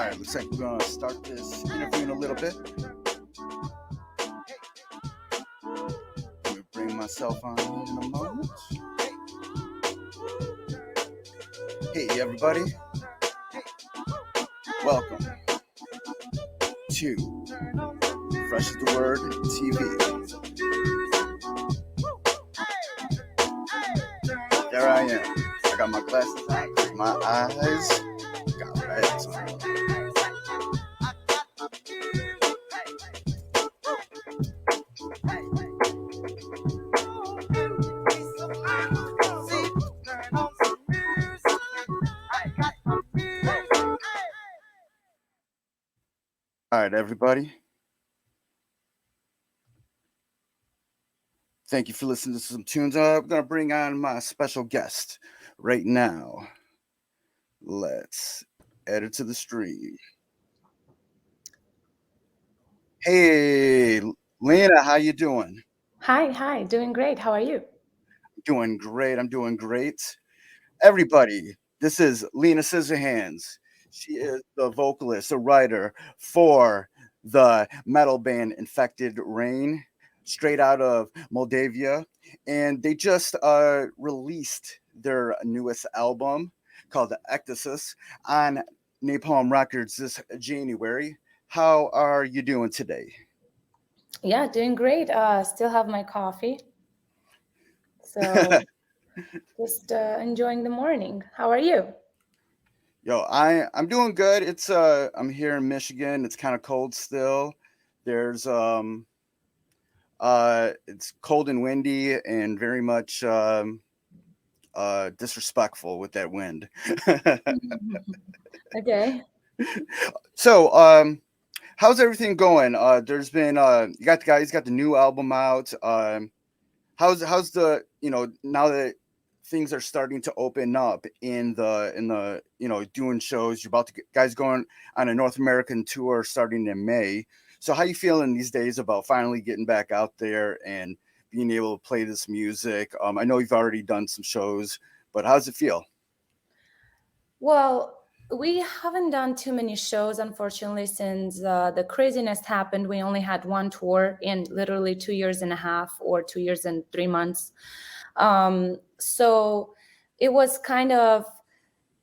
All right, looks like we're gonna start this interview in a little bit. Let me bring myself on in a moment. Hey, everybody. Welcome to Fresh as the Word TV. There I am. I got my glasses on, my eyes got rags on. All right, everybody. Thank you for listening to some tunes. I'm going to bring on my special guest right now. Let's add it to the stream. Hey, Lena, how you doing? Hi, doing great. How are you? Doing great. I'm doing great. Everybody, this is Lena Scissorhands. She is the vocalist, a writer for the metal band Infected Rain, straight out of Moldavia. And they just released their newest album called Ecdysis on Napalm Records this January. How are you doing today? Yeah, doing great. Still have my coffee. So just enjoying the morning. How are you? Yo, I'm doing good. It's I'm here in Michigan. It's kind of cold still. There's it's cold and windy and very much disrespectful with that wind. Okay. So, how's everything going? There's been you got the guys got the new album out. How's the now that things are starting to open up in the doing shows, you're about to get guys going on a North American tour starting in May. So how you feeling these days about finally getting back out there and being able to play this music? I know you've already done some shows, but how does it feel? Well, we haven't done too many shows, unfortunately, since the craziness happened. We only had one tour in literally 2 years and a half or 2 years and 3 months. So it was kind of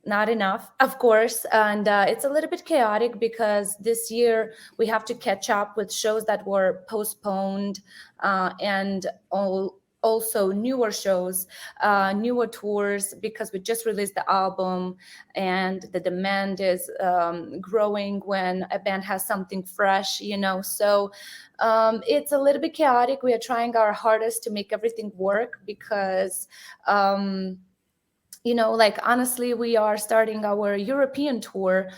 not enough, of course, and it's a little bit chaotic because this year we have to catch up with shows that were postponed and also newer shows, newer tours, because we just released the album and the demand is growing when a band has something fresh, so it's a little bit chaotic. We are trying our hardest to make everything work because like honestly, we are starting our European tour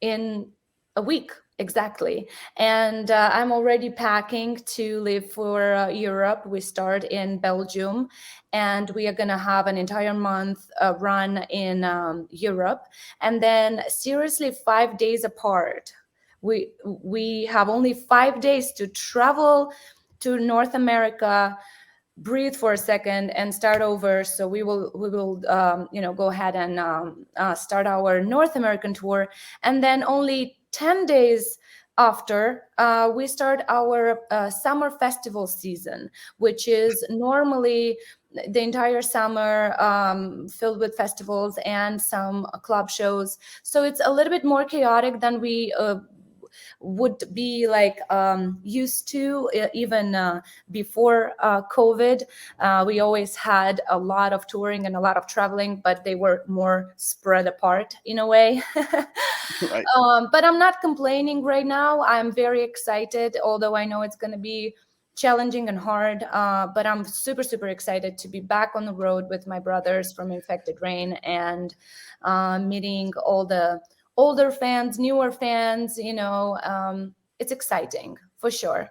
in a week exactly, and I'm already packing to leave for Europe. We start in Belgium, and we are gonna have an entire month run in Europe, and then seriously 5 days apart. We have only 5 days to travel to North America, breathe for a second and start over. So we will go ahead and start our North American tour, and then only 10 days after we start our summer festival season, which is normally the entire summer filled with festivals and some club shows. So it's a little bit more chaotic than we would be like used to, even before COVID. We always had a lot of touring and a lot of traveling, but they were more spread apart in a way. Right. But I'm not complaining right now. I'm very excited, although I know it's going to be challenging and hard, but I'm super, super excited to be back on the road with my brothers from Infected Rain and meeting all the older fans, newer fans. It's exciting for sure.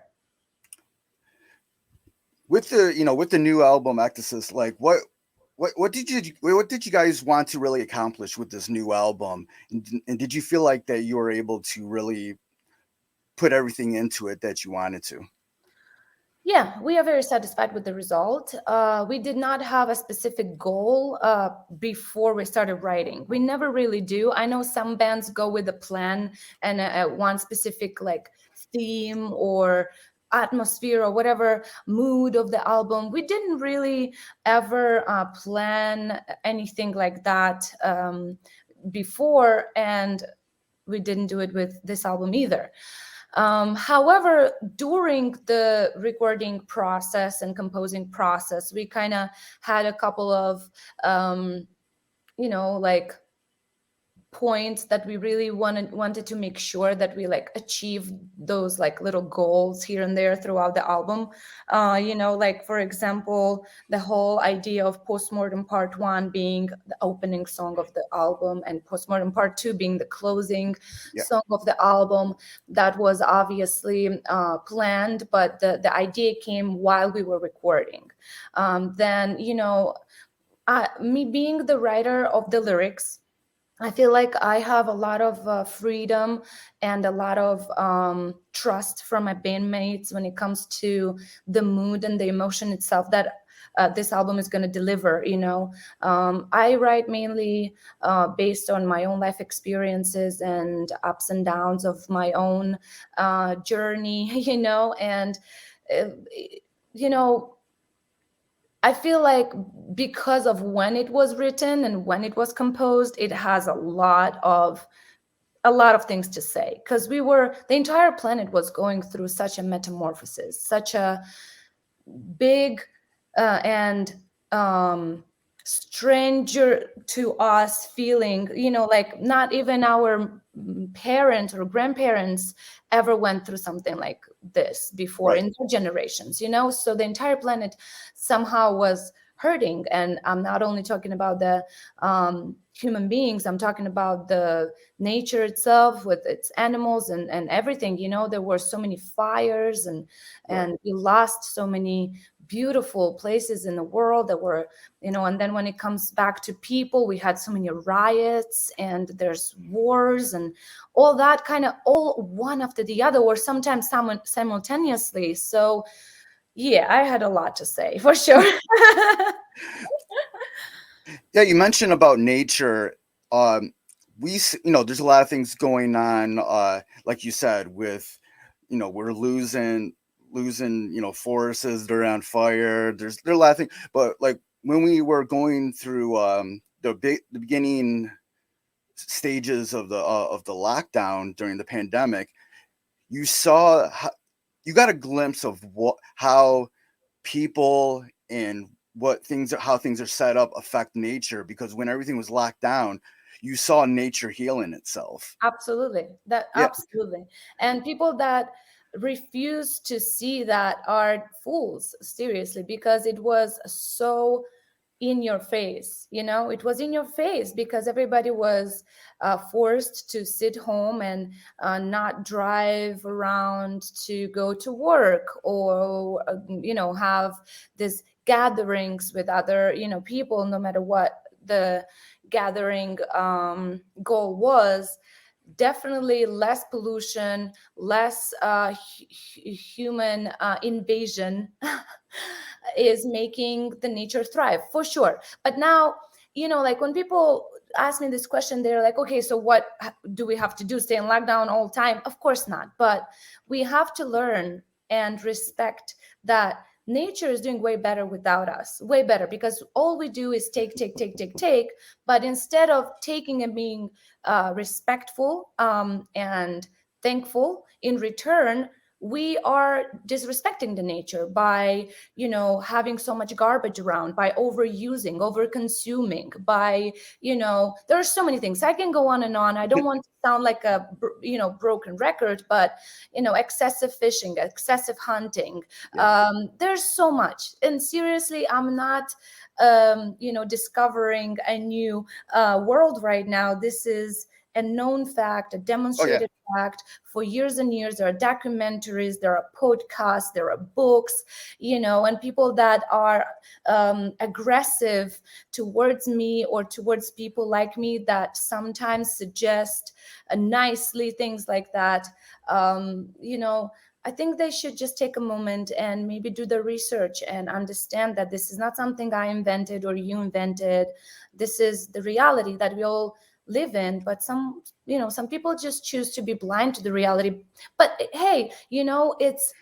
With the new album Ecdysis, like what did you guys want to really accomplish with this new album, and did you feel like that you were able to really put everything into it that you wanted to? Yeah, we are very satisfied with the result. We did not have a specific goal before we started writing. We never really do. I know some bands go with a plan and one specific like theme or atmosphere or whatever mood of the album. We didn't really ever plan anything like that before, and we didn't do it with this album either. However, during the recording process and composing process, we kind of had a couple of, like points that we really wanted to make sure that we like achieve those like little goals here and there throughout the album. Like for example, the whole idea of Postmortem Part 1 being the opening song of the album and Postmortem Part 2 being the closing Yeah. song of the album. That was obviously planned, but the idea came while we were recording. Then me being the writer of the lyrics, I feel like I have a lot of freedom and a lot of trust from my bandmates when it comes to the mood and the emotion itself that this album is going to deliver. I write mainly based on my own life experiences and ups and downs of my own journey, and uh, you know I feel like because of when it was written and when it was composed, it has a lot of things to say, because the entire planet was going through such a metamorphosis, such a big and stranger to us feeling, like not even our parents or grandparents ever went through something like this before Right. in their generations, so the entire planet somehow was hurting. And I'm not only talking about the human beings, I'm talking about the nature itself with its animals and everything. There were so many fires Right. and we lost so many beautiful places in the world that were, and then when it comes back to people, we had so many riots and there's wars and all that, kind of all one after the other, or sometimes simultaneously. So yeah, I had a lot to say for sure. Yeah, you mentioned about nature. There's a lot of things going on. Like you said, with we're losing forests that are on fire. There are a lot of things, but like when we were going through the beginning stages of the lockdown during the pandemic, you saw you got a glimpse of how people and how things are set up affect nature, because when everything was locked down, you saw nature healing itself. Absolutely. That Yeah. absolutely. And people that refuse to see that are fools, seriously, because it was so in your face. It was in your face because everybody was forced to sit home and not drive around to go to work, or have these gatherings with other people, no matter what the gathering goal was. Definitely less pollution, less human invasion is making the nature thrive for sure. But now, like when people ask me this question, they're like, okay, so what do we have to do? Stay in lockdown all the time? Of course not. But we have to learn and respect that nature is doing way better without us, way better, because all we do is take, take, take, take, take. But instead of taking and being respectful and thankful in return, we are disrespecting the nature by having so much garbage around, by overusing, over consuming, by there are so many things. I can go on and on. I don't want to sound like a broken record, but excessive fishing, excessive hunting, Yeah. there's so much. And seriously, I'm not discovering a new world right now. This is a known fact, a Oh yeah. demonstrated fact for years and years. There are documentaries, there are podcasts, there are books, and people that are aggressive towards me or towards people like me that sometimes suggest nicely things like that. I think they should just take a moment and maybe do the research and understand that this is not something I invented or you invented. This is the reality that we all live in. But some people just choose to be blind to the reality. But hey, it's,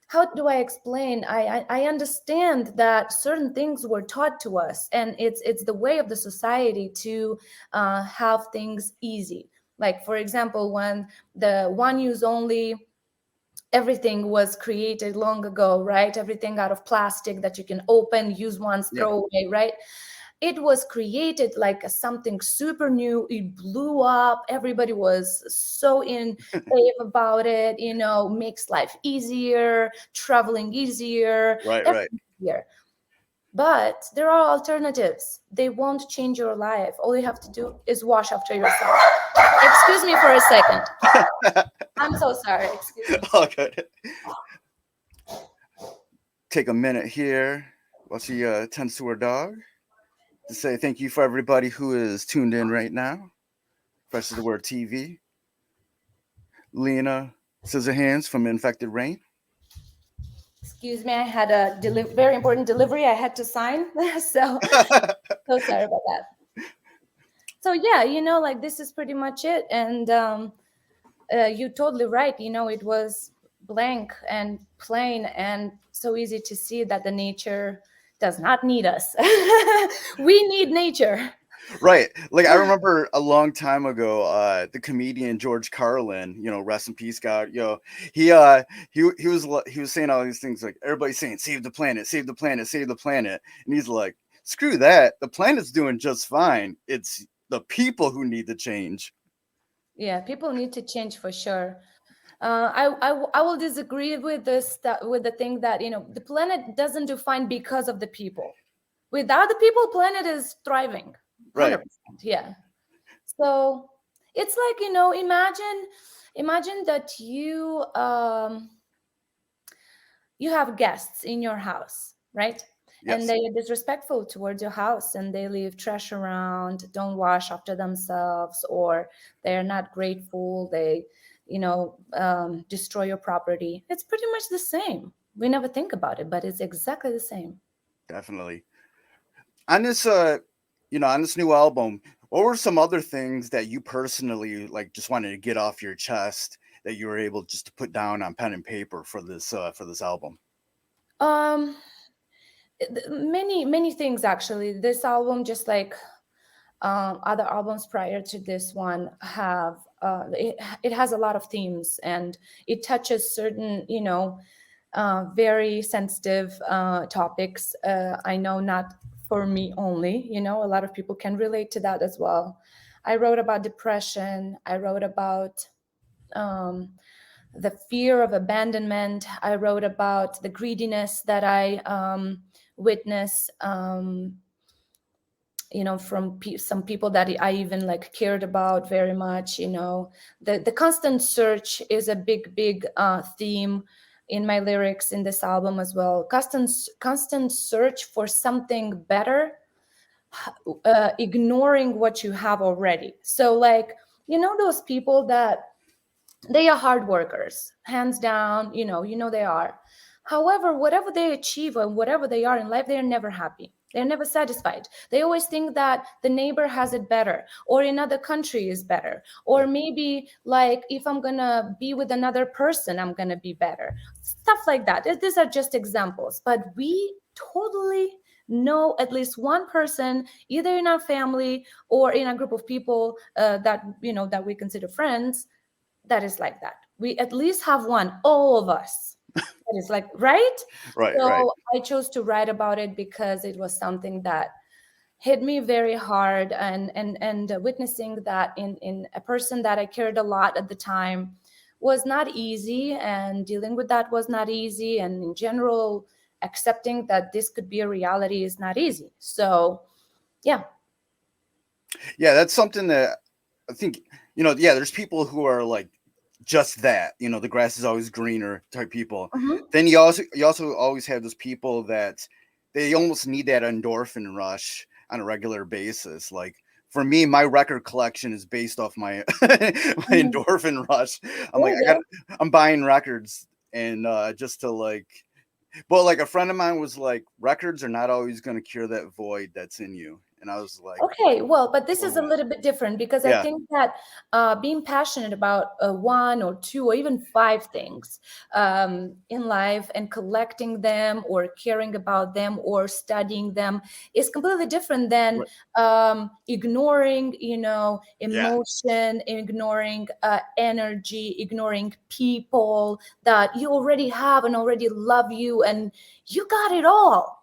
how do I explain? I understand that certain things were taught to us, and it's the way of the society to have things easy. Like, for example, when the one use only, everything was created long ago, right? Everything out of plastic that you can open, use once, Yeah. throw away, right? It was created like something super new. It blew up. Everybody was so in fave about it, makes life easier, traveling easier, Right. everything easier. But there are alternatives. They won't change your life. All you have to do is wash after yourself. Excuse me for a second. I'm so sorry. Excuse me. All good. Take a minute here while she tends to her dog to say thank you for everybody who is tuned in right now. Press the word TV. Lena Scissorhands from Infected Rain. Excuse me, I had a very important delivery I had to sign. So sorry about that. So yeah, like, this is pretty much it. And you're totally right. It was blank and plain and so easy to see that the nature does not need us. We need nature. Right. Like, I remember a long time ago, the comedian George Carlin, rest in peace, God, he was saying all these things, like, everybody's saying, save the planet, save the planet, save the planet. And he's like, screw that. The planet's doing just fine. It's the people who need to change. Yeah, people need to change for sure. I will disagree with this, with the thing that, the planet doesn't do fine because of the people. Without the people, planet is thriving. 100%. Right. Yeah. So it's like, imagine that you have guests in your house, right? Yes. And they are disrespectful towards your house, and they leave trash around, don't wash after themselves, or they're not grateful, they destroy your property. It's pretty much the same. We never think about it, but it's exactly the same. Definitely. On this on this new album, what were some other things that you personally, like, just wanted to get off your chest that you were able just to put down on pen and paper for this album? Many things, actually. This album, just like other albums prior to this one, have it has a lot of themes, and it touches certain very sensitive topics. I know, not for me only, a lot of people can relate to that as well. I wrote about depression. I wrote about the fear of abandonment. I wrote about the greediness that I witness, from some people that I even cared about very much. The constant search is a big theme in my lyrics in this album as well. Constant search for something better, ignoring what you have already. So, those people that they are hard workers, hands down, they are. However, whatever they achieve and whatever they are in life, they're never happy. They're never satisfied. They always think that the neighbor has it better, or another country is better, or maybe, like, if I'm gonna be with another person, I'm gonna be better. Stuff like that. These are just examples, but we totally know at least one person, either in our family or in a group of people that we consider friends, that is like that. We at least have one, all of us. That is like, right? Right. So Right. I chose to write about it because it was something that hit me very hard, and witnessing that in a person that I cared a lot at the time was not easy, and dealing with that was not easy, and in general, accepting that this could be a reality is not easy. So yeah. Yeah, that's something that I think, there's people who are like just that, the grass is always greener type people. Mm-hmm. Then you also always have those people that they almost need that endorphin rush on a regular basis. Like, for me, my record collection is based off my endorphin rush. I'm like, I'm buying records and just to like, but like a friend of mine was like, records are not always going to cure that void that's in you, and I was like, Okay, well, but this is a oh, little bit different because I yeah, think that being passionate about one or two or even five things in life and collecting them or caring about them or studying them is completely different than right. ignoring, Yeah, emotion, ignoring energy, ignoring people that you already have and already love you and you got it all,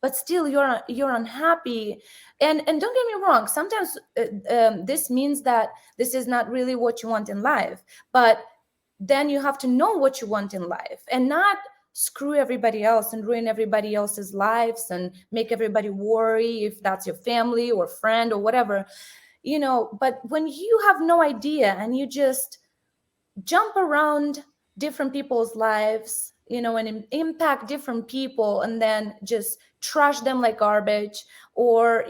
but still you're unhappy. And don't get me wrong, sometimes this means that this is not really what you want in life, but then you have to know what you want in life and not screw everybody else and ruin everybody else's lives and make everybody worry if that's your family or friend or whatever, but when you have no idea and you just jump around different people's lives, and impact different people and then just trash them like garbage, or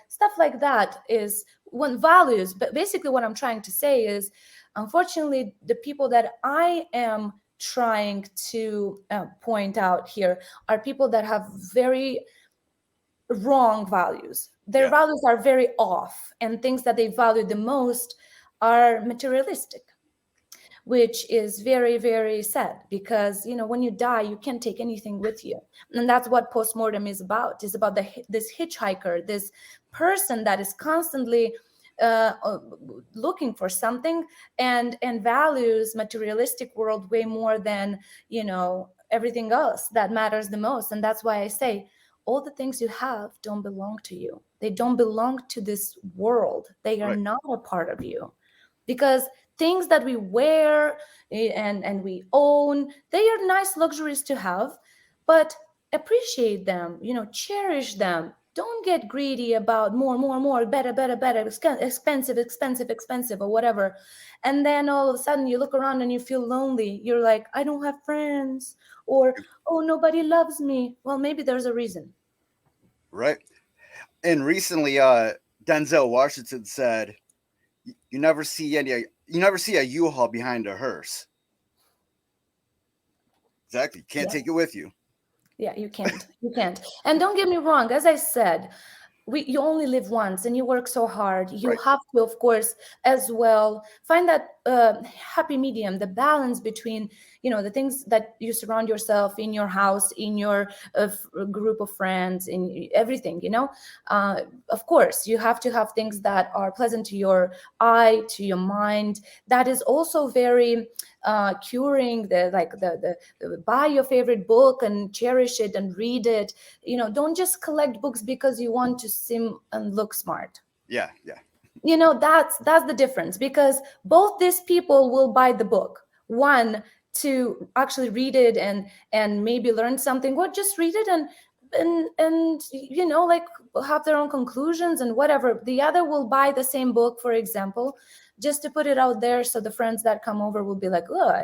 stuff like that is when values. But basically what I'm trying to say is, unfortunately, the people that I am trying to point out here are people that have very wrong values. Their yeah, values are very off, and things that they value the most are materialistic, which is very, very sad because when you die you can't take anything with you. And that's what postmortem is about this hitchhiker, this person that is constantly looking for something and values materialistic world way more than everything else that matters the most. And that's why I say all the things you have don't belong to you. They don't belong to this world. They are right, not a part of you, because things that we wear and we own, they are nice luxuries to have, but appreciate them, cherish them. Don't get greedy about more, better, better, better, expensive, or whatever. And then all of a sudden you look around and you feel lonely. You're like, I don't have friends, or, oh, nobody loves me. Well, maybe there's a reason. right. And recently, Denzel Washington said, You never see a U-Haul behind a hearse." Exactly, you can't Yeah. take it with you. Yeah, you can't. And don't get me wrong, as I said, you only live once and you work so hard. You Right. have to, of course, as well find that happy medium, the balance between the things that you surround yourself in your house, in your group of friends, in everything. Of course you have to have things that are pleasant to your eye, to your mind. That is also very curing. The buy your favorite book and cherish it and read it. Don't just collect books because you want to seem and look smart. Yeah, yeah, That's the difference, because both these people will buy the book, one to actually read it and maybe learn something, or just read it and like have their own conclusions and whatever. The other will buy the same book, for example, just to put it out there so the friends that come over will be like, oh,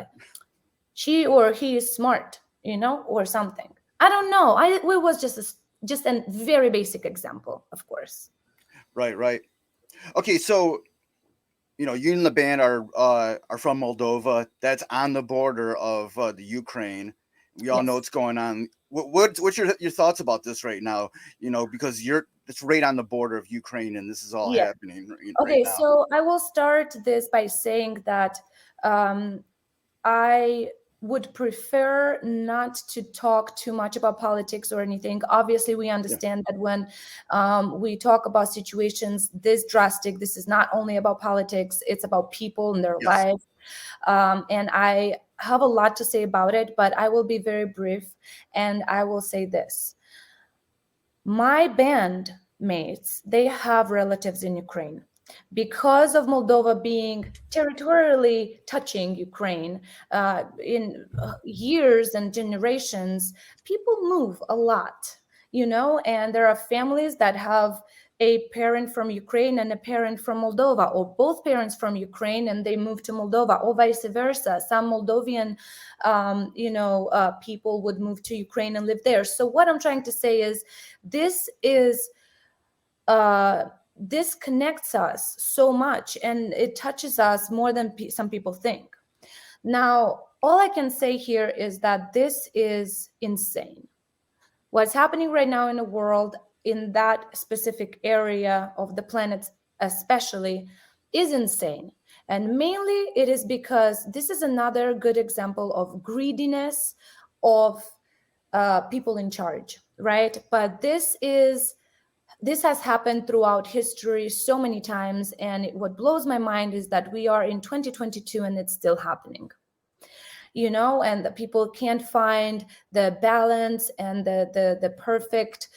she or he is smart, or something. I don't know. It was just a very basic example, of course. right, right. Okay, so you and the band are from Moldova. That's on the border of the Ukraine. We all know Yes. what's going on. What's your thoughts about this right now? Because it's right on the border of Ukraine, and this is all Yeah. happening right Okay, now. so I will start this by saying that um, I would prefer not to talk too much about politics or anything. Obviously, we Yeah. understand that when we talk about situations this drastic, this is not only about politics, it's about people and their Yes. lives. And I have a lot to say about it, but I will be very brief and I will say this. My bandmates, they have relatives in Ukraine. Because of Moldova being territorially touching Ukraine in years and generations, people move a lot, and there are families that have a parent from Ukraine and a parent from Moldova, or both parents from Ukraine and they move to Moldova, or vice versa. Some Moldovan, people would move to Ukraine and live there. So what I'm trying to say is, this is this connects us so much and it touches us more than some people think. Now, all I can say here is that this is insane. What's happening right now in the world, in that specific area of the planet especially, is insane. And mainly it is because this is another good example of greediness of people in charge, right? But this has happened throughout history so many times, and what blows my mind is that we are in 2022 and it's still happening. And the people can't find the balance and the perfect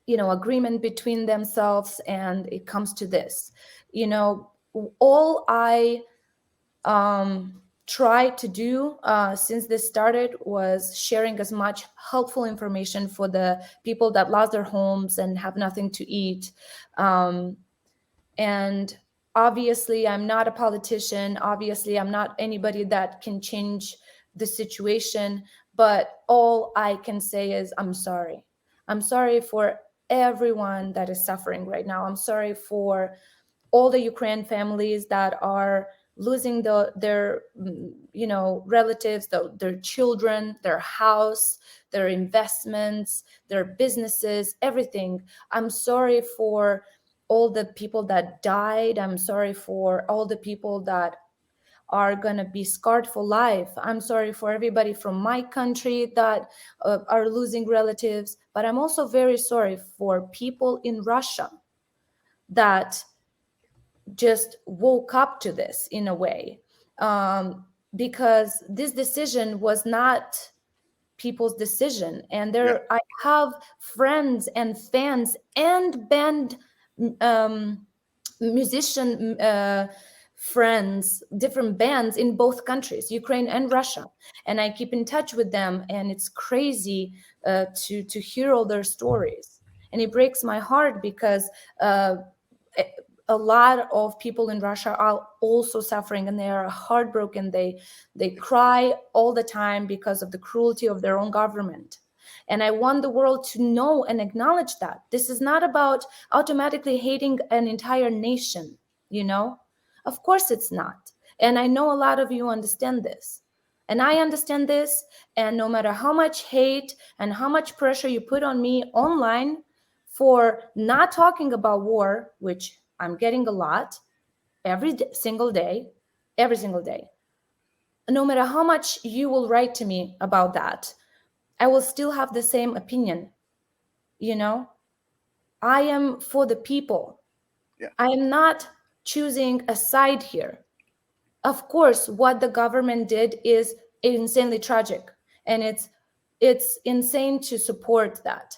agreement between themselves, and it comes to this. All I tried to do since this started was sharing as much helpful information for the people that lost their homes and have nothing to eat. And obviously, I'm not a politician. Obviously, I'm not anybody that can change the situation. But all I can say is I'm sorry. I'm sorry for everyone that is suffering right now. I'm sorry for all the Ukraine families that are losing their relatives, their children, their house, their investments, their businesses, everything. I'm sorry for all the people that died. I'm sorry for all the people that are going to be scarred for life. I'm sorry for everybody from my country that are losing relatives. But I'm also very sorry for people in Russia that just woke up to this in a way, because this decision was not people's decision. And I have friends and fans and band musician friends, different bands in both countries, Ukraine and Russia, and I keep in touch with them, and it's crazy to hear all their stories, and it breaks my heart because a lot of people in Russia are also suffering, and they are heartbroken. They cry all the time because of the cruelty of their own government. And I want the world to know and acknowledge that this is not about automatically hating an entire nation, Of course it's not. And I know a lot of you understand this. And I understand this. And no matter how much hate and how much pressure you put on me online for not talking about war, which I'm getting a lot every single day, no matter how much you will write to me about that, I will still have the same opinion. I am for the people. Yeah. I am not choosing a side here. Of course, what the government did is insanely tragic, and it's insane to support that.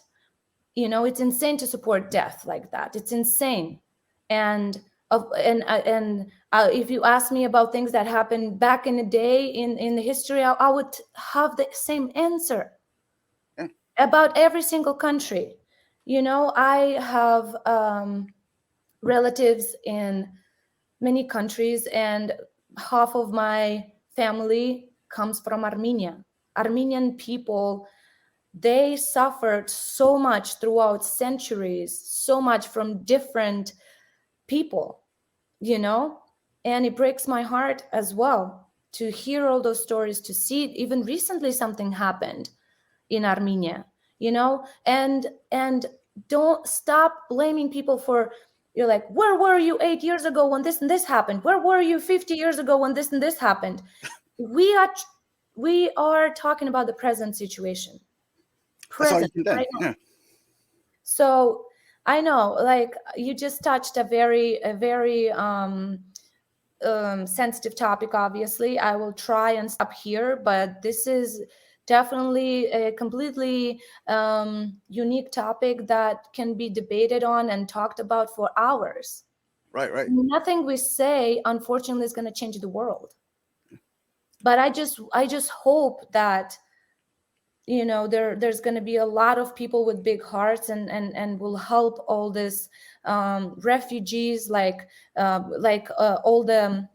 It's insane to support death like that. It's insane. And if you ask me about things that happened back in the day in the history, I would have the same answer about every single country. I have relatives in many countries, and half of my family comes from Armenia. Armenian people, they suffered so much throughout centuries, so much from different people, and it breaks my heart as well to hear all those stories, to see even recently something happened in Armenia, and don't stop blaming people for, you're like, where were you 8 years ago when this and this happened? Where were you 50 years ago when this and this happened? We are talking about the present situation. Present, right now. So I know, like, you just touched a very sensitive topic. Obviously, I will try and stop here, but this is definitely a completely unique topic that can be debated on and talked about for hours. Right. Nothing we say, unfortunately, is going to change the world. But I just hope that there's going to be a lot of people with big hearts and will help all this refugees, like all the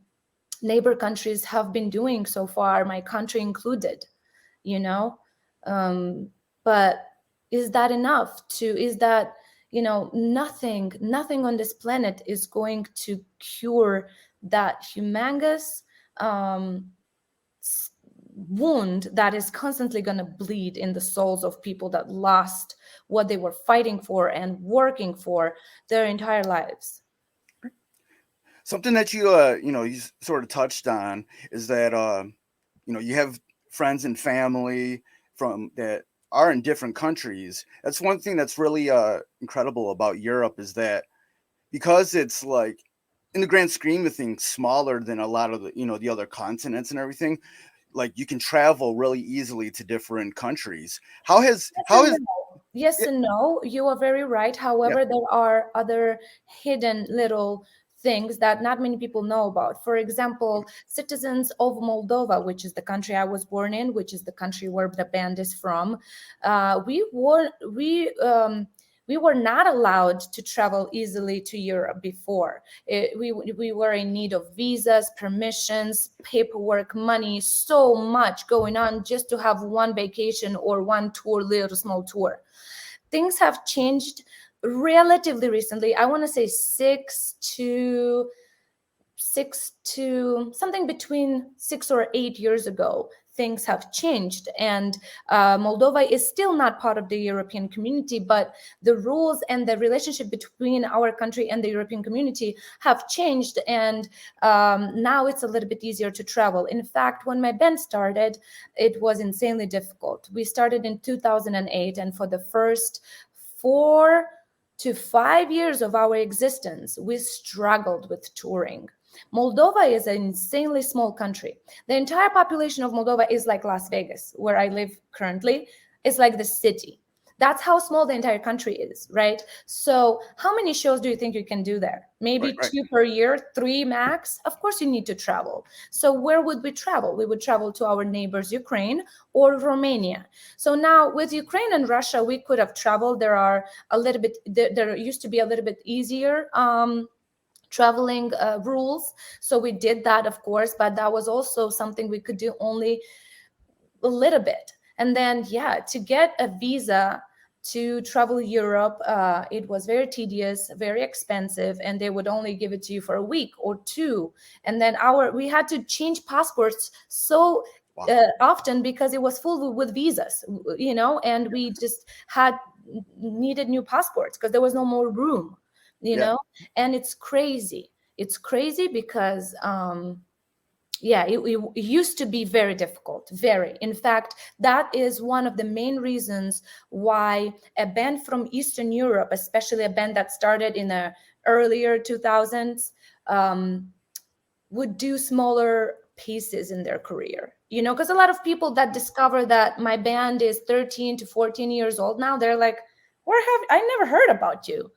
neighbor countries have been doing so far, my country included. But is that enough? Nothing on this planet is going to cure that humongous wound that is constantly going to bleed in the souls of people that lost what they were fighting for and working for their entire lives. Something that you sort of touched on is that you have friends and family from that are in different countries. That's one thing that's really incredible about Europe, is that because it's like, in the grand scheme of things, smaller than a lot of the other continents and everything, like you can travel really easily to different countries. How has Yes yeah, and no, you are very right. yeah, However, there are other hidden little things that not many people know about. For example, citizens of Moldova, which is the country I was born in, which is the country where the band is from, we were not allowed to travel easily to Europe before. We were in need of visas, permissions, paperwork, money, so much going on just to have one vacation or one tour, little small tour. Things have changed relatively recently. I want to say six to something between 6 or 8 years ago, things have changed, and Moldova is still not part of the European community, but the rules and the relationship between our country and the European community have changed, and now it's a little bit easier to travel. In fact, when my band started, it was insanely difficult. We started in 2008, and for the first 4 to 5 years of our existence, we struggled with touring. Moldova is an insanely small country. The entire population of Moldova is like Las Vegas, where I live currently. It's like the city. That's how small the entire country is, right? So, how many shows do you think you can do there? right, Maybe right. 2 per year, three max. Of course, you need to travel. So, where would we travel? We would travel to our neighbors, Ukraine or Romania. So, now with Ukraine and Russia, we could have traveled. There are a little bit, there used to be a little bit easier. Traveling rules. So we did that, of course, but that was also something we could do only a little bit. And then, yeah, to get a visa to travel Europe, it was very tedious, very expensive, and they would only give it to you for a week or two. And then we had to change passports so Wow. often because it was full with visas, and we just had needed new passports because there was no more room, Yeah. and it's crazy. It's crazy because yeah, it used to be very difficult, very. In fact, that is one of the main reasons why a band from Eastern Europe, especially a band that started in the earlier 2000s, would do smaller pieces in their career. Because a lot of people that discover that my band is 13 to 14 years old now, they're like, where have I never heard about you?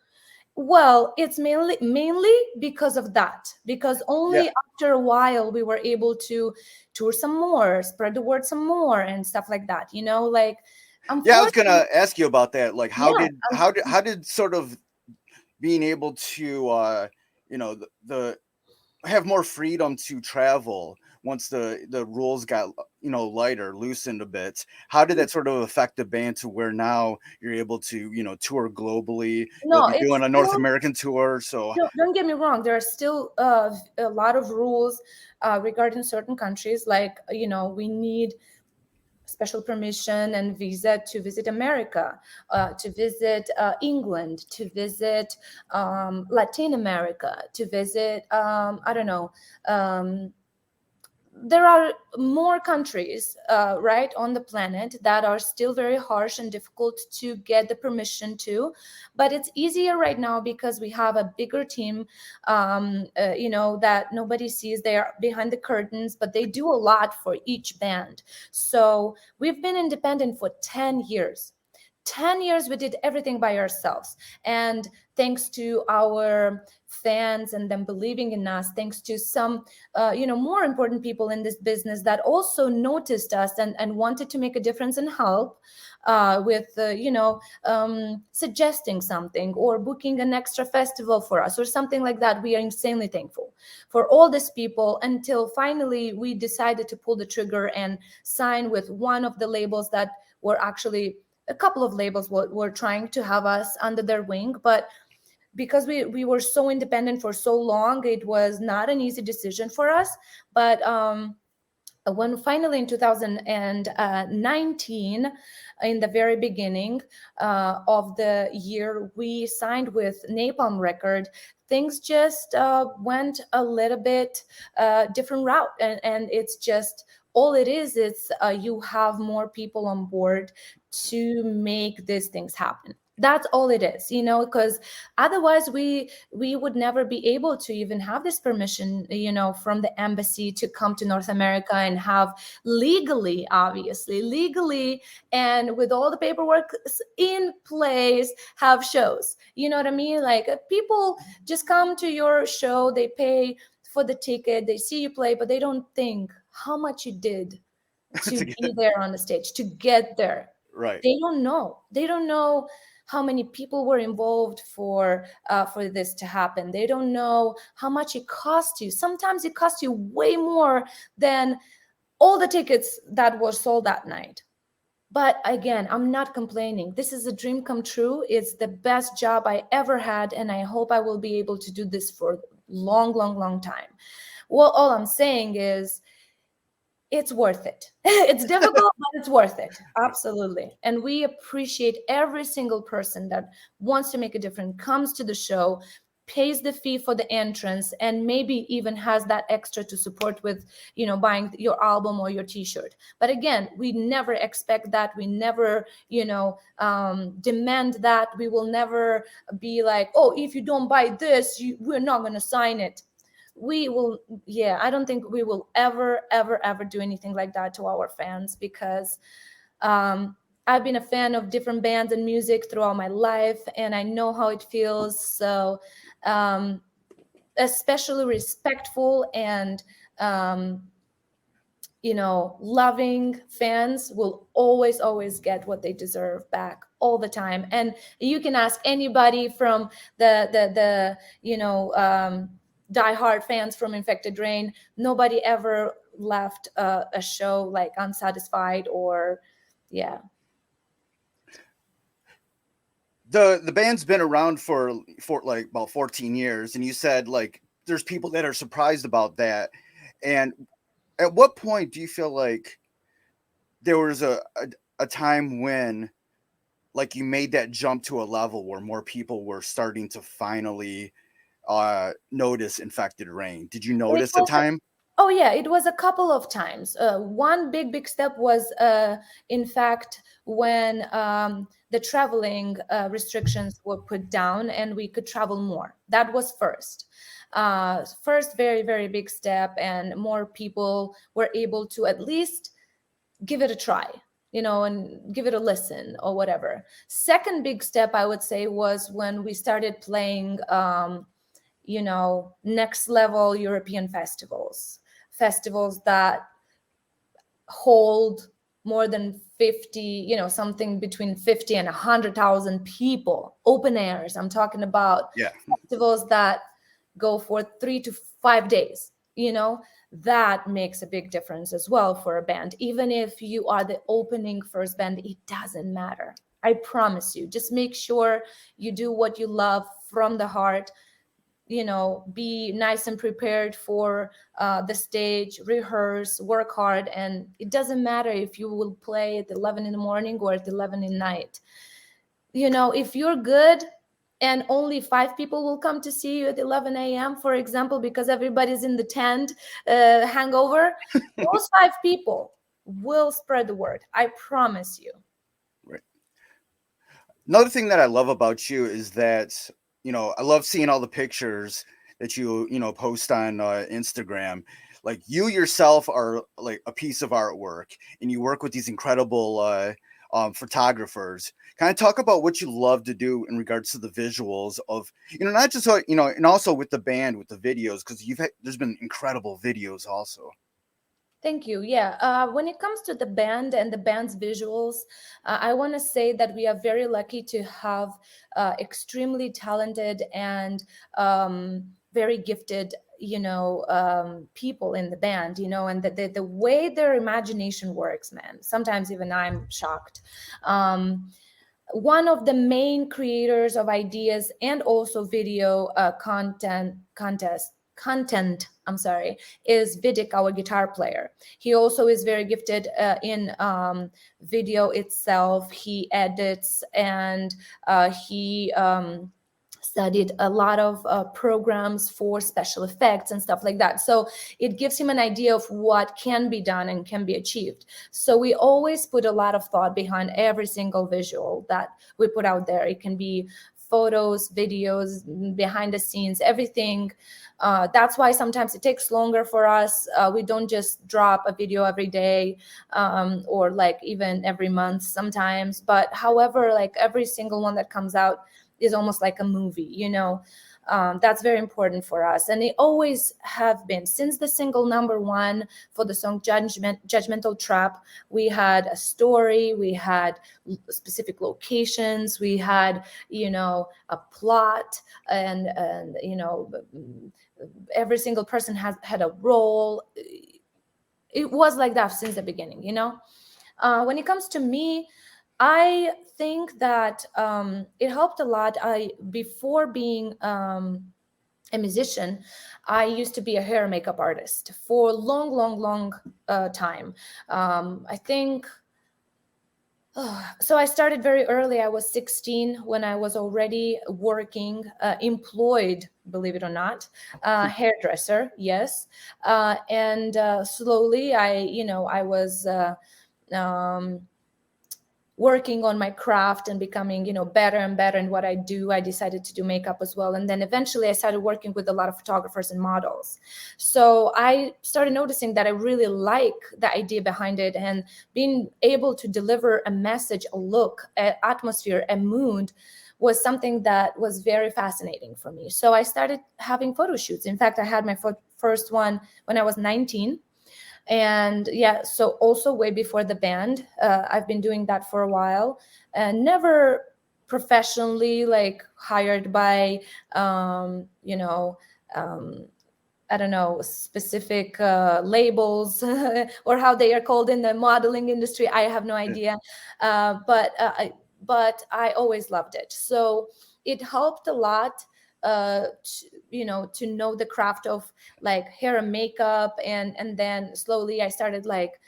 Well, it's mainly because of that, because Yeah. only after a while we were able to tour some more, spread the word some more, and stuff like that. Like, Yeah, I was unfortunately, gonna ask you about that. Like, how yeah, did how did sort of being able to the have more freedom to travel once the rules got lighter, loosened a bit? How did that sort of affect the band to where now you're able to tour globally? You'll no, be it's doing a North still. American tour, so Don't get me wrong. There are still a lot of rules regarding certain countries. Like, we need special permission and visa to visit America, to visit England, to visit Latin America, to visit, I don't know. There are more countries, right, on the planet that are still very harsh and difficult to get the permission to, but it's easier right now because we have a bigger team, that nobody sees. They're behind the curtains, but they do a lot for each band. So we've been independent for 10 years. 10 years we did everything by ourselves, and thanks to our fans and them believing in us, thanks to some more important people in this business that also noticed us and wanted to make a difference and help with suggesting something or booking an extra festival for us or something like that. We are insanely thankful for all these people, until finally we decided to pull the trigger and sign with one of the labels that were actually, a couple of labels were trying to have us under their wing, but because we were so independent for so long, it was not an easy decision for us. But when finally in 2019, in the very beginning of the year, we signed with Napalm Record, things just went a little bit different route, and it's just all it is. It's you have more people on board to make these things happen. That's all it is, because otherwise we would never be able to even have this permission, from the embassy to come to North America and have legally, obviously legally, and with all the paperwork in place, have shows. You know what I mean? Like, people just come to your show, they pay for the ticket, they see you play, but they don't think how much you did to be there on the stage, to get there. Right. They don't know. They don't know how many people were involved for this to happen. They don't know how much it cost you. Sometimes it costs you way more than all the tickets that were sold that night. But again, I'm not complaining. This is a dream come true. It's the best job I ever had, and I hope I will be able to do this for a long, long, long time. Well, all I'm saying is it's worth it. It's difficult, but it's worth it. Absolutely. And we appreciate every single person that wants to make a difference, comes to the show, pays the fee for the entrance, and maybe even has that extra to support with, buying your album or your t-shirt. But again, we never expect that. We never, demand that. We will never be like, oh, if you don't buy this, we're not going to sign it. We will, I don't think we will ever do anything like that to our fans, because I've been a fan of different bands and music throughout my life, and I know how it feels. So especially respectful and loving fans will always get what they deserve back all the time. And you can ask anybody from the diehard fans from Infected Rain. Nobody ever left a show like unsatisfied or The band's been around for like about 14 years, and you said like there's people that are surprised about that. And at what point do you feel like there was a time when like you made that jump to a level where more people were starting to finally notice Infected Rain? Did you notice a time? Oh yeah, it was a couple of times. One big step was in fact when the traveling restrictions were put down and we could travel more. That was first very, very big step, and more people were able to at least give it a try, and give it a listen or whatever. Second big step, I would say, was when we started playing next level European festivals that hold more than 50, something between 50 and 100,000 people, open airs. I'm talking about festivals that go for 3 to 5 days, that makes a big difference as well for a band. Even if you are the opening first band, it doesn't matter. I promise you, just make sure you do what you love from the heart. Be nice and prepared for the stage, rehearse, work hard. And it doesn't matter if you will play at 11 in the morning or at 11 in the night. If you're good and only 5 people will come to see you at 11 a.m., for example, because everybody's in the tent, hangover, those 5 people will spread the word. I promise you. Right. Another thing that I love about you is that I love seeing all the pictures that you post on Instagram. Like, you yourself are like a piece of artwork, and you work with these incredible photographers. Kind of talk about what you love to do in regards to the visuals of, not just, and also with the band, with the videos, because there's been incredible videos also. Thank you. Yeah. When it comes to the band and the band's visuals, I want to say that we are very lucky to have extremely talented and very gifted, people in the band, and the way their imagination works, man. Sometimes even I'm shocked. One of the main creators of ideas and also video content contest content, I'm sorry, is Vidic, our guitar player. He also is very gifted in video itself. He edits, and he studied a lot of programs for special effects and stuff like that. So it gives him an idea of what can be done and can be achieved. So we always put a lot of thought behind every single visual that we put out there. It can be photos, videos, behind the scenes, everything. That's why sometimes it takes longer for us. We don't just drop a video every day, or like even every month sometimes. But however, like every single one that comes out is almost like a movie, you know. That's very important for us, and they always have been since the single number one for the song Judgmental Trap. We had a story, we had specific locations, we had, you know, a plot, and you know, every single person has had a role. It was like that since the beginning, you know. When it comes to me, I think that it helped a lot. Before being a musician, I used to be a hair and makeup artist for a long time. I think, so I started very early. I was 16 when I was already working, employed, believe it or not, hairdresser, yes. And slowly I was working on my craft and becoming, you know, better and better in what I do. I decided to do makeup as well. And then eventually I started working with a lot of photographers and models. So I started noticing that I really like the idea behind it, and being able to deliver a message, a look, an atmosphere, a mood was something that was very fascinating for me. So I started having photo shoots. In fact, I had my first one when I was 19. And yeah, so also way before the band, I've been doing that for a while, and never professionally, like hired by, you know, I don't know, specific labels or how they are called in the modeling industry. I have no idea. But I always loved it. So it helped a lot, you know, to know the craft of like hair and makeup, and then slowly I started like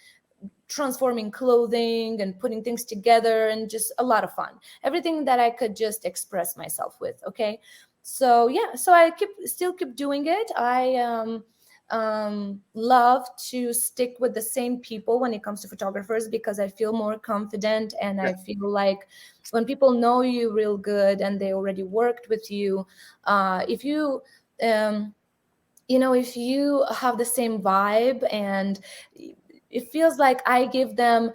transforming clothing and putting things together, and just a lot of fun, everything that I could just express myself with. Okay, so yeah, so I still keep doing it. I love to stick with the same people when it comes to photographers, because I feel more confident, and I feel like when people know you real good and they already worked with you, if you you know, if you have the same vibe, and it feels like I give them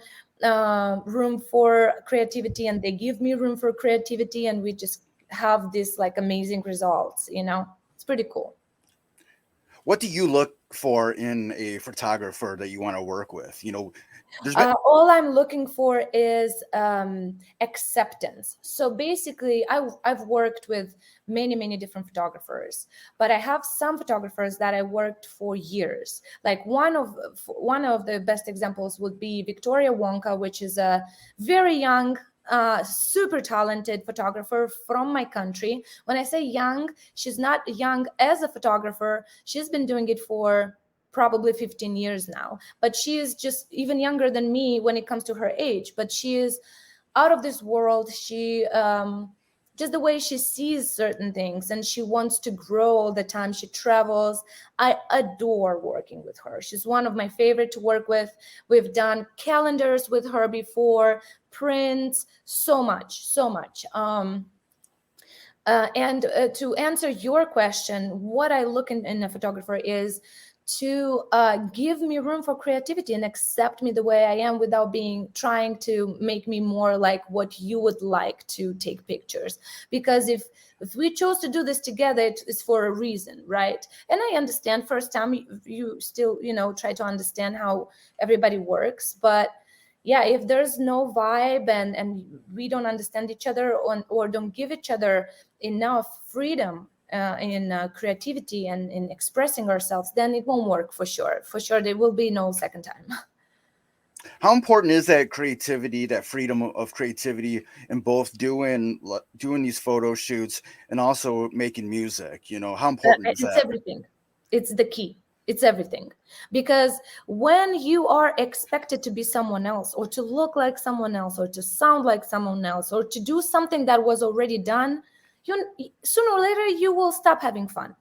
room for creativity, and they give me room for creativity, and we just have this like amazing results, you know. It's pretty cool. What do you look for in a photographer that you want to work with? You know, there's been All I'm looking for is acceptance. So basically, I've worked with many different photographers, but I have some photographers that I worked for years. Like one of the best examples would be Victoria Wonka, which is a very young, super talented photographer from my country. When I say young, she's not young as a photographer. She's been doing it for probably 15 years now, but she is just even younger than me when it comes to her age. But she is out of this world. She just the way she sees certain things, and she wants to grow all the time. She travels. I adore working with her. She's one of my favorite to work with. We've done calendars with her before, prints, so much. And to answer your question, what I look in a photographer is to give me room for creativity and accept me the way I am, without trying to make me more like what you would like to take pictures. Because if we chose to do this together, it's for a reason, right? And I understand first time you still, you know, try to understand how everybody works. But yeah, if there's no vibe, and we don't understand each other, or don't give each other enough freedom in creativity and in expressing ourselves, then it won't work for sure. For sure, there will be no second time. How important is that creativity, that freedom of creativity, in both doing these photo shoots and also making music? You know, how important is It's that? everything. It's the key. It's everything. Because when you are expected to be someone else, or to look like someone else, or to sound like someone else, or to do something that was already done, sooner or later you will stop having fun.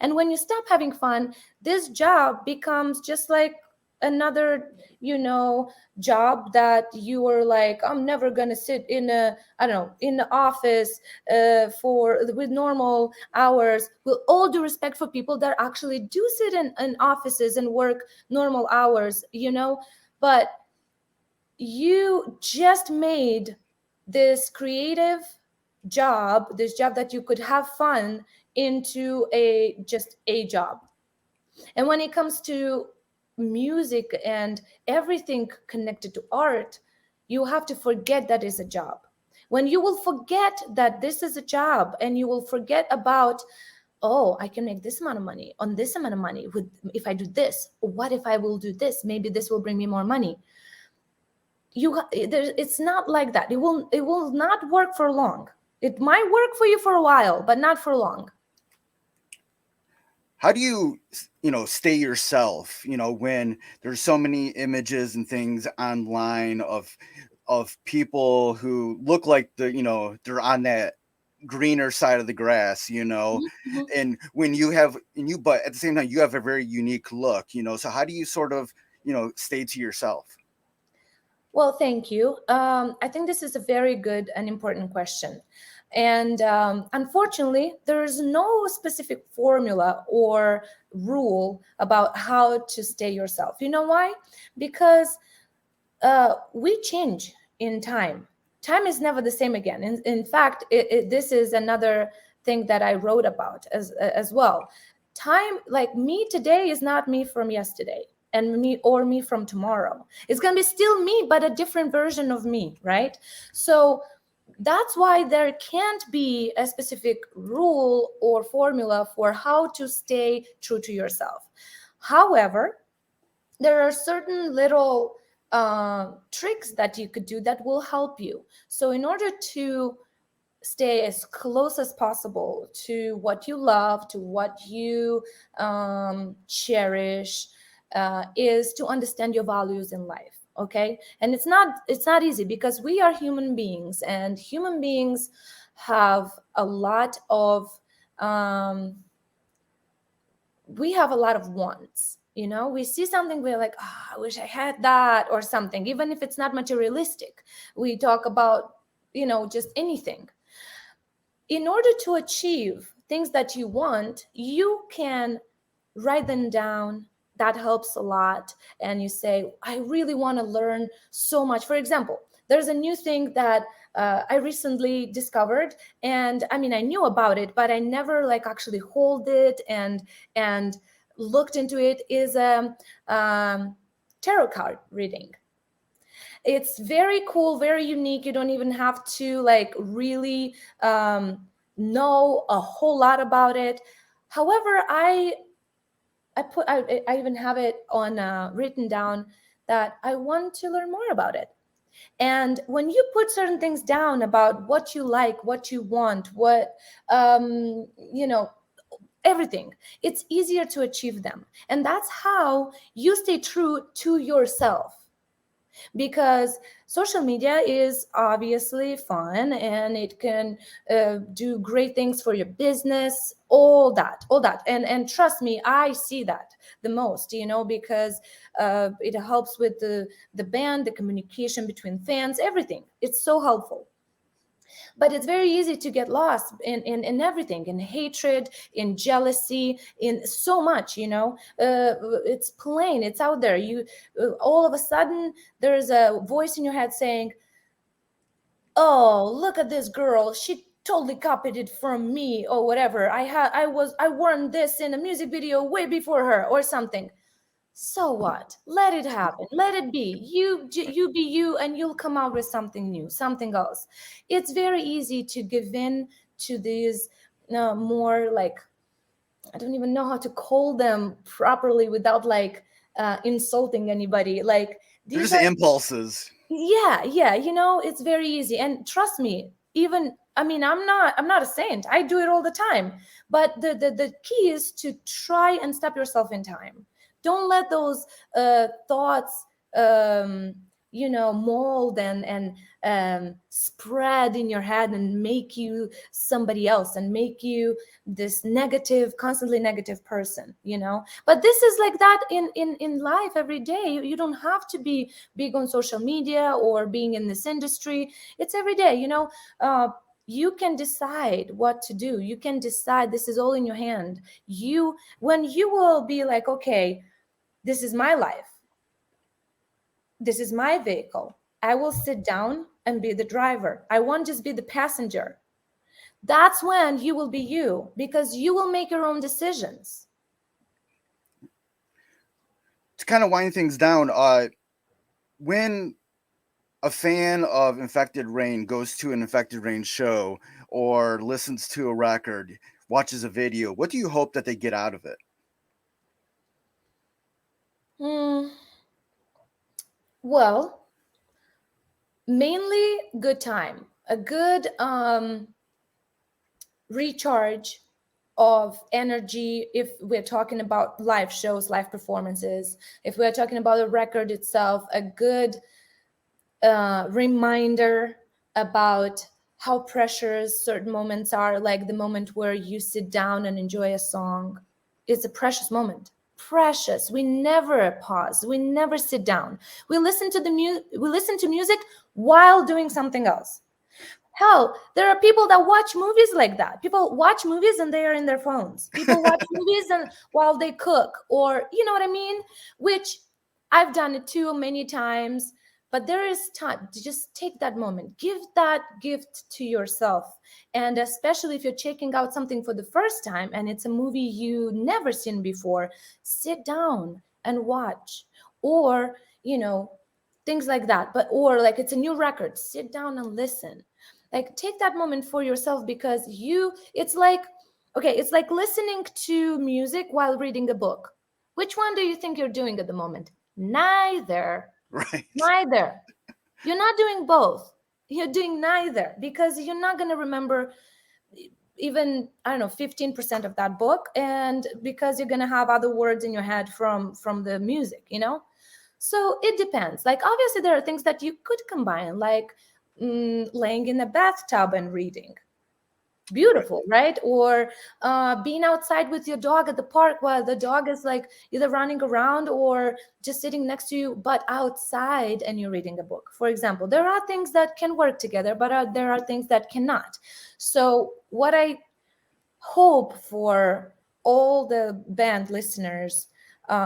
And when you stop having fun, this job becomes just like another, job that you were like, I'm never gonna sit in a, I don't know, in the office for with normal hours. With all due respect for people that actually do sit in offices and work normal hours, but you just made this creative job, this job that you could have fun, into just a job. And when it comes to music and everything connected to art, you have to forget that is a job. When you will forget that this is a job, and you will forget about, oh, I can make this amount of money on this amount of money if I do this. What if I will do this? Maybe this will bring me more money. It's not like that. It will not work for long. It might work for you for a while, but not for long. How do you stay yourself, when there's so many images and things online of people who look like they're on that greener side of the grass, Mm-hmm. and when but at the same time you have a very unique look, so how do you sort of stay to yourself? Well, thank you. I think this is a very good and important question. And unfortunately, there is no specific formula or rule about how to stay yourself. You know why? Because we change in time. Time is never the same again. In fact, this is another thing that I wrote about as well. Time, like me today, is not me from yesterday, and me from tomorrow. It's going to be still me, but a different version of me, right? So that's why there can't be a specific rule or formula for how to stay true to yourself. However, there are certain little tricks that you could do that will help you. So in order to stay as close as possible to what you love, to what you cherish, is to understand your values in life. Okay, and it's not easy, because we are human beings, and human beings have a lot of we have a lot of wants. We see something, we're like, oh, I wish I had that, or something, even if it's not materialistic. We talk about just anything. In order to achieve things that you want, you can write them down. That helps a lot. And you say, I really want to learn so much. For example, there's a new thing that I recently discovered, and I mean, I knew about it, but I never actually hold it and looked into it. Is tarot card reading. It's very cool, very unique. You don't even have to really know a whole lot about it. However, I even have it on written down that I want to learn more about it. And when you put certain things down about what you like, what you want, what everything, it's easier to achieve them. And that's how you stay true to yourself. Because social media is obviously fun, and it can do great things for your business, all that. And trust me, I see that the most, because it helps with the band, the communication between fans, everything. It's so helpful. But it's very easy to get lost in everything, in hatred, in jealousy, in so much, it's plain, it's out there. All of a sudden, there's a voice in your head saying, oh, look at this girl, she totally copied it from me, or whatever. I won this in a music video way before her, or something. So what? Let it happen. Let it be. You be you, and you'll come out with something new, something else. It's very easy to give in to these more I don't even know how to call them properly without insulting anybody. These are impulses. Yeah, it's very easy. And trust me, even I mean, I'm not a saint. I do it all the time. But the key is to try and stop yourself in time. Don't let those thoughts mold and spread in your head and make you somebody else and make you this negative, constantly negative person. But this is like that in life every day. You don't have to be big on social media or being in this industry. It's every day. You can decide what to do. You can decide. This is all in your hand. When you will be like, okay, this is my life, this is my vehicle, I will sit down and be the driver. I won't just be the passenger. That's when you will be you, because you will make your own decisions. To kind of wind things down, when a fan of Infected Rain goes to an Infected Rain show or listens to a record, watches a video, what do you hope that they get out of it? Well, mainly good time, a good recharge of energy. If we're talking about live shows, live performances, if we're talking about the record itself, a good reminder about how precious certain moments are, like the moment where you sit down and enjoy a song. It's a precious moment. Precious. We never pause. We never sit down. We listen to music while doing something else. Hell, there are people that watch movies like that. People watch movies and they are in their phones. People watch movies and while they cook, or you know what I mean? Which I've done it too many times. But there is time to just take that moment, give that gift to yourself. And especially if you're checking out something for the first time and it's a movie you never seen before, sit down and watch. Or, things like that. Or like it's a new record, sit down and listen. Like take that moment for yourself, because it's like listening to music while reading a book. Which one do you think you're doing at the moment? Neither. Right. Neither. You're not doing both. You're doing neither, because you're not going to remember even, I don't know, 15% of that book, and because you're going to have other words in your head from the music. So it depends. Like obviously there are things that you could combine, like laying in a bathtub and reading. Beautiful, right? Or being outside with your dog at the park while the dog is like either running around or just sitting next to you, but outside, and you're reading a book. For example, there are things that can work together, but there are things that cannot. So what I hope for all the band listeners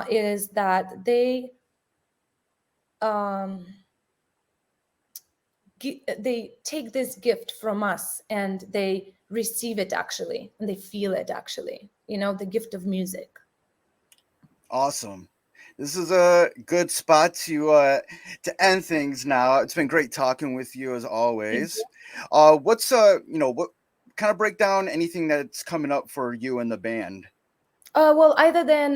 is that they take this gift from us and they receive it actually, and they feel it actually, the gift of music. Awesome. This is a good spot to end things now. It's been great talking with you as always. What's what kind of break down anything that's coming up for you and the band? Well, other than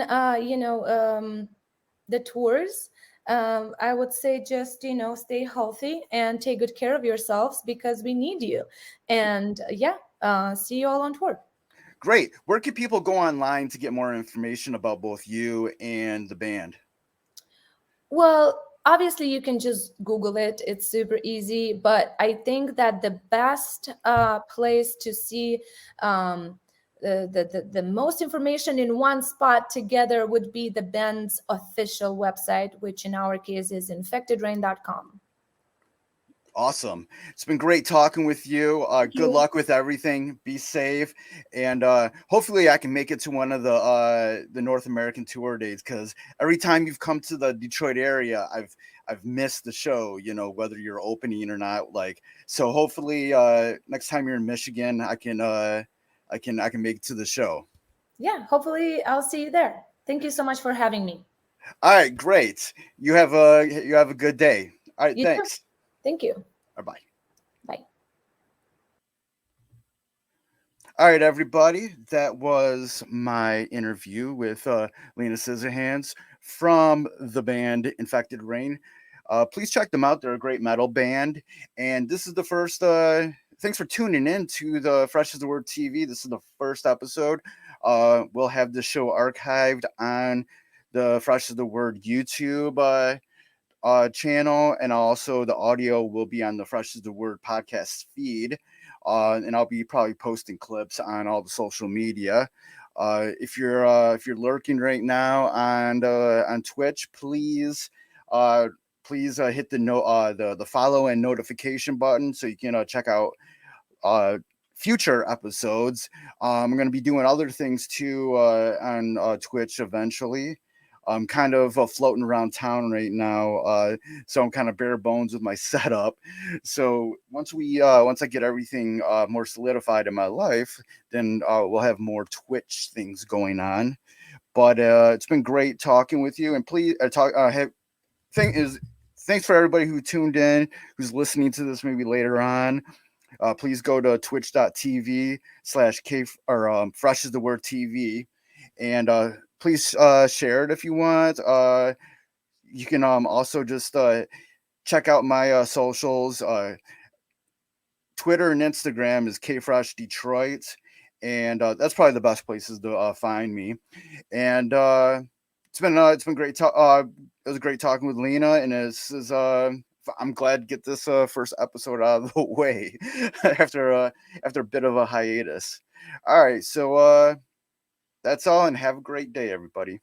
the tours, I would say just stay healthy and take good care of yourselves, because we need you. And see you all on tour. Great. Where can people go online to get more information about both you and the band? Well, obviously you can just Google it. It's super easy. But I think that the best place to see the most information in one spot together would be the band's official website, which in our case is infectedrain.com. Awesome. It's been great talking with you. Good luck with everything. Be safe. And hopefully I can make it to one of the North American tour dates, because every time you've come to the Detroit area, I've missed the show, whether you're opening or not. So hopefully next time you're in Michigan, I can make it to the show. Yeah, hopefully I'll see you there. Thank you so much for having me. All right, great. You have a good day. All right, thanks. Too. Thank you. Bye. Bye. All right, everybody. That was my interview with Lena Scissorhands from the band Infected Rain. Please check them out. They're a great metal band. And this is the first thanks for tuning in to the Fresh as the Word TV. This is the first episode. We'll have the show archived on the Fresh as the Word YouTube channel, and also the audio will be on the Fresh as the Word podcast feed. And I'll be probably posting clips on all the social media. If you're lurking right now on Twitch, please hit the follow and notification button so you can check out future episodes. I'm going to be doing other things too on Twitch eventually. I'm kind of floating around town right now, so I'm kind of bare bones with my setup. So once I get everything more solidified in my life, then we'll have more Twitch things going on. But it's been great talking with you, and please thanks for everybody who tuned in, who's listening to this maybe later on. Please go to twitch.tv/K or Fresh is the Word TV, and please share it if you want. You can also just check out my socials. Twitter and Instagram is KFreshDetroit, and that's probably the best places to find me. And it's been great. It was great talking with Lena, and I'm glad to get this first episode out of the way after a bit of a hiatus. All right, so that's all, and have a great day, everybody.